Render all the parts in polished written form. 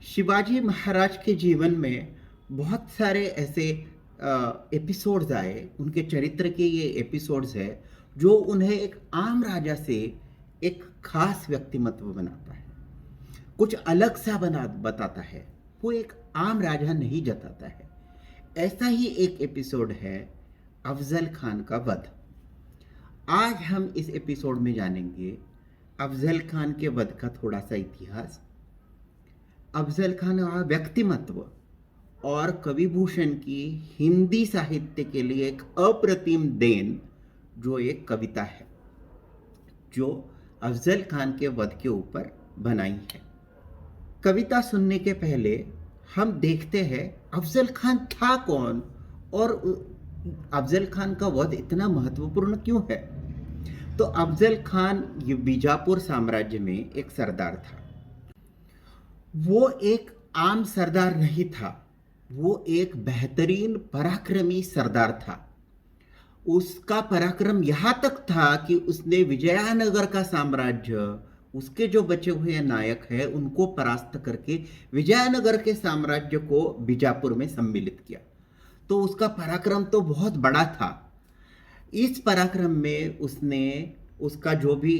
शिवाजी महाराज के जीवन में बहुत सारे ऐसे एपिसोड्स आए। उनके चरित्र के ये एपिसोड्स है जो उन्हें एक आम राजा से एक खास व्यक्तिमत्व बनाता है, कुछ अलग सा बना बताता है। वो एक आम राजा नहीं जताता है। ऐसा ही एक एपिसोड है अफजल खान का वध। आज हम इस एपिसोड में जानेंगे अफजल खान के वध का थोड़ा सा इतिहास, अफजल खान का व्यक्तिमत्व और कवि भूषण की हिंदी साहित्य के लिए एक अप्रतिम देन जो एक कविता है जो अफजल खान के वध के ऊपर बनाई है। कविता सुनने के पहले हम देखते हैं अफजल खान था कौन और अफजल खान का वध इतना महत्वपूर्ण क्यों है। तो अफजल खान ये बीजापुर साम्राज्य में एक सरदार था। वो एक आम सरदार नहीं था, वो एक बेहतरीन पराक्रमी सरदार था। उसका पराक्रम यहाँ तक था कि उसने विजयनगर का साम्राज्य, उसके जो बचे हुए नायक हैं उनको परास्त करके विजयनगर के साम्राज्य को बीजापुर में सम्मिलित किया। तो उसका पराक्रम तो बहुत बड़ा था। इस पराक्रम में उसने उसका जो भी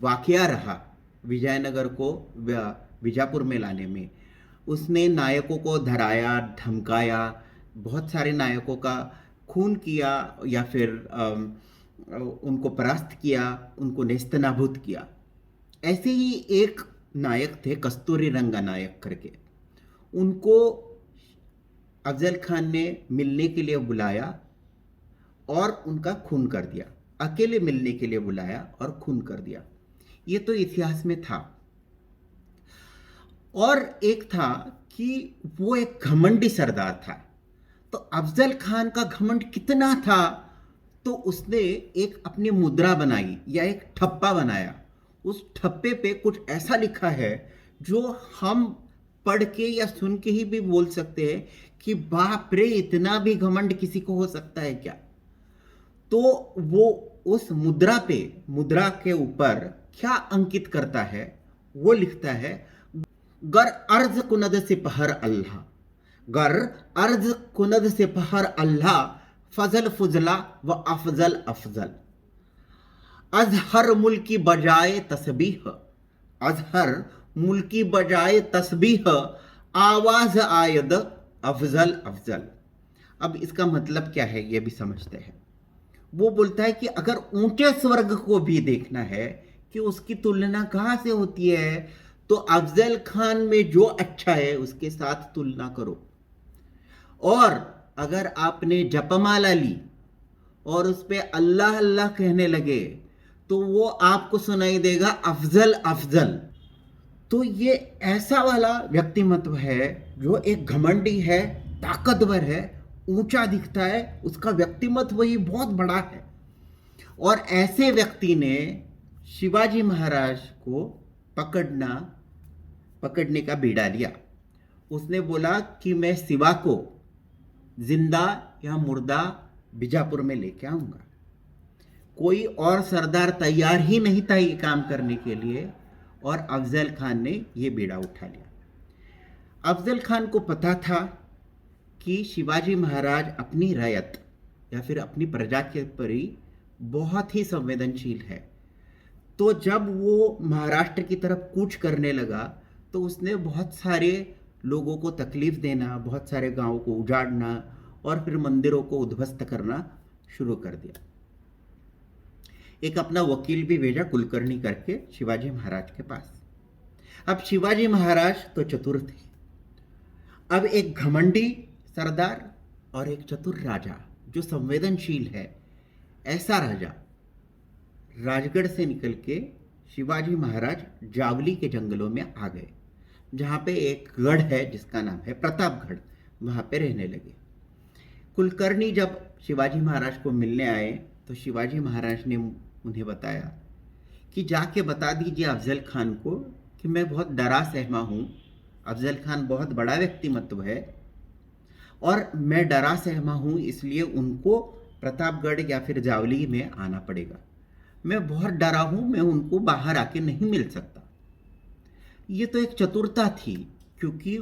वाकया रहा विजयनगर को बीजापुर में लाने में, उसने नायकों को धराया, धमकाया, बहुत सारे नायकों का खून किया या फिर उनको परास्त किया, उनको नेस्तनाबूद किया। ऐसे ही एक नायक थे कस्तूरी रंगा नायक करके, उनको अफजल खान ने मिलने के लिए बुलाया और उनका खून कर दिया। अकेले मिलने के लिए बुलाया और खून कर दिया। ये तो इतिहास में था। और एक था कि वो एक घमंडी सरदार था। तो अफजल खान का घमंड कितना था, तो उसने एक अपनी मुद्रा बनाई या एक ठप्पा बनाया। उस ठप्पे पे कुछ ऐसा लिखा है जो हम पढ़ के या सुन के ही भी बोल सकते हैं कि बाप रे, इतना भी घमंड किसी को हो सकता है क्या। तो वो उस मुद्रा के ऊपर क्या अंकित करता है, वो लिखता है, गर अर्ज कुनद सिपहर अल्लाह, गर अर्ज कुनद सिपहर अल्लाह, फजल फुजला व अफजल अफजल, अजहर मुल्की बजाए तस्बीह, अजहर मुल्की बजाए तस्बीह, आवाज आयद अफजल अफजल। अब इसका मतलब क्या है ये भी समझते हैं। वो बोलता है कि अगर ऊंचे स्वर्ग को भी देखना है कि उसकी तुलना कहां से होती है, तो अफजल खान में जो अच्छा है उसके साथ तुलना करो। और अगर आपने जपमाला ली और उस पर अल्लाह अल्लाह कहने लगे तो वो आपको सुनाई देगा अफजल अफजल। तो ये ऐसा वाला व्यक्तिमत्व है जो एक घमंडी है, ताकतवर है, ऊंचा दिखता है, उसका व्यक्तिमत्व ही बहुत बड़ा है। और ऐसे व्यक्ति ने शिवाजी महाराज को पकड़ने का बीड़ा लिया। उसने बोला कि मैं शिवा को जिंदा या मुर्दा बीजापुर में लेके आऊंगा। कोई और सरदार तैयार ही नहीं था ये काम करने के लिए, और अफजल खान ने ये बीड़ा उठा लिया। अफजल खान को पता था कि शिवाजी महाराज अपनी रयत या फिर अपनी प्रजा के प्रति बहुत ही संवेदनशील है। तो जब वो महाराष्ट्र की तरफ कूच करने लगा तो उसने बहुत सारे लोगों को तकलीफ देना, बहुत सारे गांवों को उजाड़ना और फिर मंदिरों को उद्ध्वस्त करना शुरू कर दिया। एक अपना वकील भी भेजा कुलकर्णी करके शिवाजी महाराज के पास। अब शिवाजी महाराज तो चतुर थे। अब एक घमंडी सरदार और एक चतुर राजा जो संवेदनशील है, ऐसा राजा राजगढ़ से निकल के शिवाजी महाराज जावली के जंगलों में आ गए, जहाँ पे एक गढ़ है जिसका नाम है प्रतापगढ़। वहाँ पे रहने लगे। कुलकर्णी जब शिवाजी महाराज को मिलने आए तो शिवाजी महाराज ने उन्हें बताया कि जाके बता दीजिए अफजल खान को कि मैं बहुत डरा सहमा हूँ। अफजल खान बहुत बड़ा व्यक्तिमत्व है और मैं डरा सहमा हूँ, इसलिए उनको प्रतापगढ़ या फिर जावली में आना पड़ेगा। मैं बहुत डरा हूँ, मैं उनको बाहर आके नहीं मिल सकता। ये तो एक चतुरता थी, क्योंकि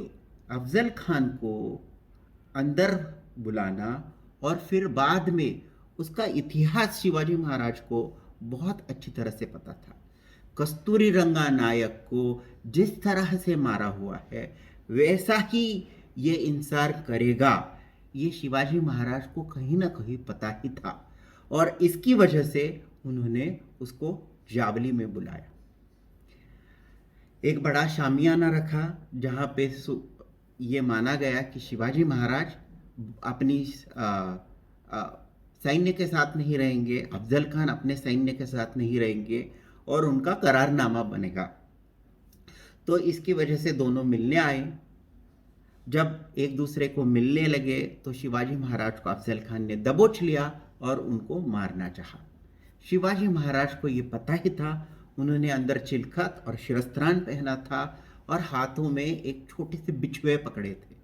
अफजल खान को अंदर बुलाना और फिर बाद में उसका इतिहास शिवाजी महाराज को बहुत अच्छी तरह से पता था। कस्तूरी रंगा नायक को जिस तरह से मारा हुआ है वैसा ही ये इंसार करेगा, ये शिवाजी महाराज को कहीं ना कहीं पता ही था, और इसकी वजह से उन्होंने उसको जावली में बुलाया। एक बड़ा शामियाना रखा जहाँ पे ये माना गया कि शिवाजी महाराज अपनी सैन्य के साथ नहीं रहेंगे, अफजल खान अपने सैन्य के साथ नहीं रहेंगे और उनका करारनामा बनेगा। तो इसकी वजह से दोनों मिलने आए। जब एक दूसरे को मिलने लगे तो शिवाजी महाराज को अफजल खान ने दबोच लिया और उनको मारना चाहा। शिवाजी महाराज को ये पता ही था। उन्होंने अंदर चिलखत और शिरस्त्राण पहना था और हाथों में एक छोटे से बिछुए पकड़े थे,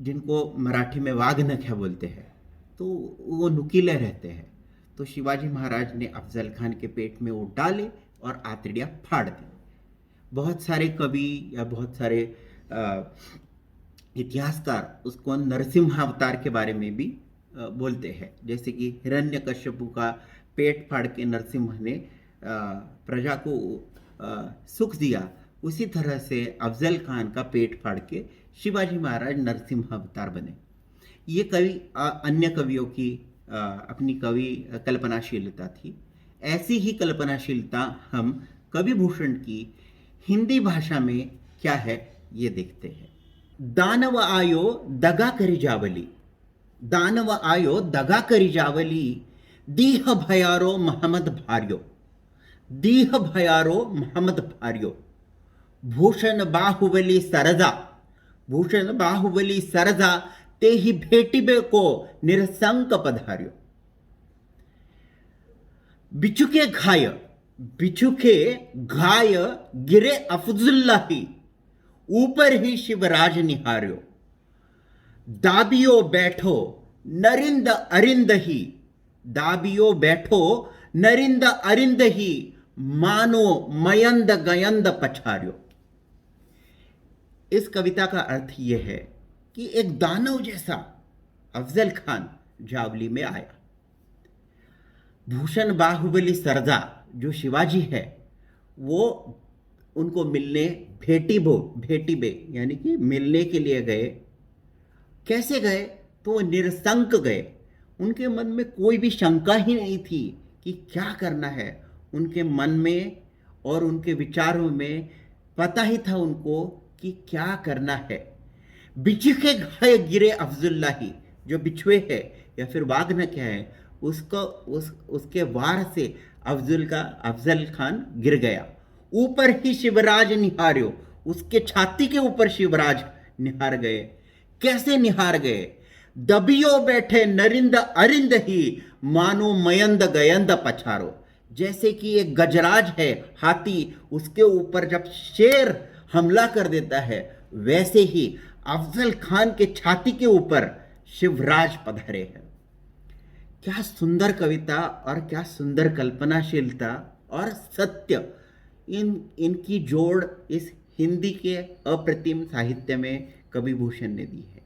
जिनको मराठी में वाघनख्या बोलते हैं, तो वो नुकीले रहते हैं। तो शिवाजी महाराज ने अफजल खान के पेट में वो डाले और आंतड़ियाँ फाड़ दी। बहुत सारे कवि या बहुत सारे इतिहासकार उसको नरसिम्हावतार के बारे में भी बोलते हैं। जैसे कि हिरण्यकश्यपु का पेट फाड़ के नरसिम्हा ने प्रजा को सुख दिया, उसी तरह से अफजल खान का पेट फाड़ के शिवाजी महाराज नरसिम्हावतार बने। ये कवि अन्य कवियों की अपनी कवि कल्पनाशीलता थी। ऐसी ही कल्पनाशीलता हम कवि भूषण की हिंदी भाषा में क्या है ये देखते हैं। दानव आयो दगा करी जावली, दानव आयो दगा करी जावली, दीह भयारो मोहम्मद भार्यो, दीह भयारो मोहम्मद भार्यो, भूषण बाहुबली सरजा, भूषण बाहुबली सरजा, ते ही भेटिबे को निरसंक पधार्यो। बिचुके घाय, बिचुके घाय गिरे अफजुल्लाही, ऊपर ही शिवराज निहार्यो, दाबियो बैठो नरिंद अरिंद ही, दाबियो बैठो नरिंद अरिंद ही, मानो मयंद गयंद पछार्यो। इस कविता का अर्थ यह है कि एक दानव जैसा अफजल खान जावली में आया। भूषण बाहुबली सरजा जो शिवाजी है वो उनको मिलने भेटीबे यानी कि मिलने के लिए गए। कैसे गए? तो वो निरसंक गए। उनके मन में कोई भी शंका ही नहीं थी कि क्या करना है। उनके मन में और उनके विचारों में पता ही था उनको कि क्या करना है। बिछुके घाय गिरे अफजुल्लाही, जो बिछुए है या फिर वाघनख्या है, उसको उसके वार से अफजल खान गिर गया। ऊपर ही शिवराज निहार्यो, उसके छाती के ऊपर शिवराज निहार गए। कैसे निहार गए? दबियो बैठे नरिंद अरिंद ही, मानो मयंद गयंद पछारो। जैसे कि एक गजराज है हाथी, उसके ऊपर जब शेर हमला कर देता है, वैसे ही अफजल खान के छाती के ऊपर शिवराज पधारे हैं। क्या सुंदर कविता और क्या सुंदर कल्पनाशीलता और सत्य, इनकी जोड़ इस हिंदी के अप्रतिम साहित्य में कवि भूषण ने दी है।